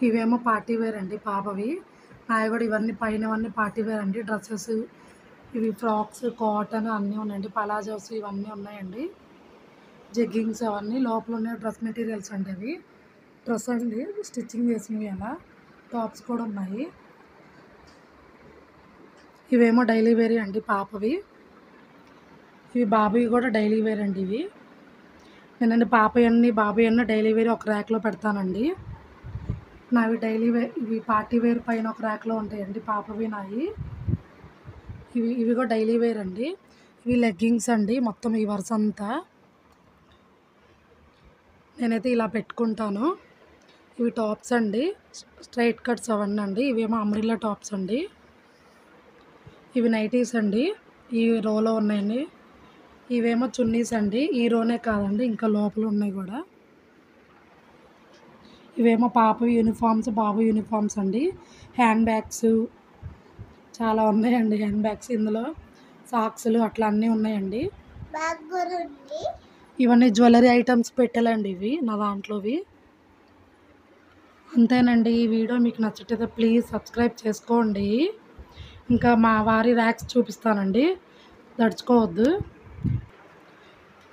ఇవేమో party wear అండి పాపవి. నాయి కూడా ఇవన్నీ పైనవన్నీ పార్టీ వేర్ అండి. డ్రెస్సెస్ ఇవి ఫ్రాక్స్ కాటన్ అన్నీ ఉన్నాయండి. పలాజోస్ ఇవన్నీ ఉన్నాయండి. జెగ్గింగ్స్ అవన్నీ లోపల ఉన్న డ్రెస్ మెటీరియల్స్ అండి అవి. డ్రెస్ అండి స్టిచ్చింగ్ చేసినవి అలా. టాప్స్ కూడా ఉన్నాయి. ఇవేమో డైలీ వేర్ అండి పాపవి. ఇవి బాబువి కూడా డైలీ వేర్ అండి ఇవి. నేనండి బాబు అన్నీ డైలీ వేర్ ఒక ర్యాక్లో పెడతానండి. నావి డైలీ వేర్ ఇవి పార్టీ వేర్ పైన ఒక ర్యాక్లో ఉంటాయండి పాపవి నాయి. ఇవి కూడా డైలీ వేర్ అండి. ఇవి లెగ్గింగ్స్ అండి మొత్తం ఈ వరుస అంతా. నేనైతే ఇలా పెట్టుకుంటాను. ఇవి టాప్స్ అండి స్ట్రైట్ కట్స్ అవన్నీ అండి. ఇవేమో అంబ్రెల్లా టాప్స్ అండి. ఇవి నైటీస్ అండి ఈ రోలో ఉన్నాయండి. ఇవేమో చున్నీస్ అండి. ఈ రోనే కాదండి ఇంకా లోపల ఉన్నాయి కూడా. ఇవేమో పాప యూనిఫామ్స్ బాబు యూనిఫామ్స్ అండి. హ్యాండ్ బ్యాగ్స్ చాలా ఉన్నాయండి. హ్యాండ్ బ్యాగ్స్ ఇందులో సాక్స్లు అట్లా అన్నీ ఉన్నాయండి. ఇవన్నీ జ్యువెలరీ ఐటమ్స్ పెట్టాలండి ఇవి నా దాంట్లోవి. అంతేనండి. ఈ వీడియో మీకు నచ్చితే ప్లీజ్ సబ్స్క్రైబ్ చేసుకోండి. ఇంకా మా వారి ర్యాక్స్ చూపిస్తానండి, దడుచుకోవద్దు.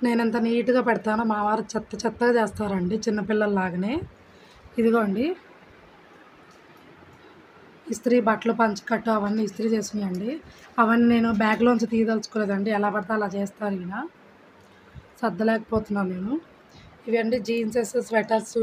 నేను ఎంత నీట్గా పెడతానో మా వారు చెత్తగా చేస్తారండి చిన్నపిల్లల్లాగానే. ఇదిగోండి ఇస్త్రీ బట్టలు పంచకట్టు అవన్నీ ఇస్త్రీ చేసినాయండి. అవన్నీ నేను బ్యాగ్లోంచి తీయదలుచుకోలేదండి. ఎలా పడితే అలా చేస్తారు ఈయన. సర్దలేకపోతున్నాను నేను. ఇవండి జీన్సెస్ స్వెటర్స్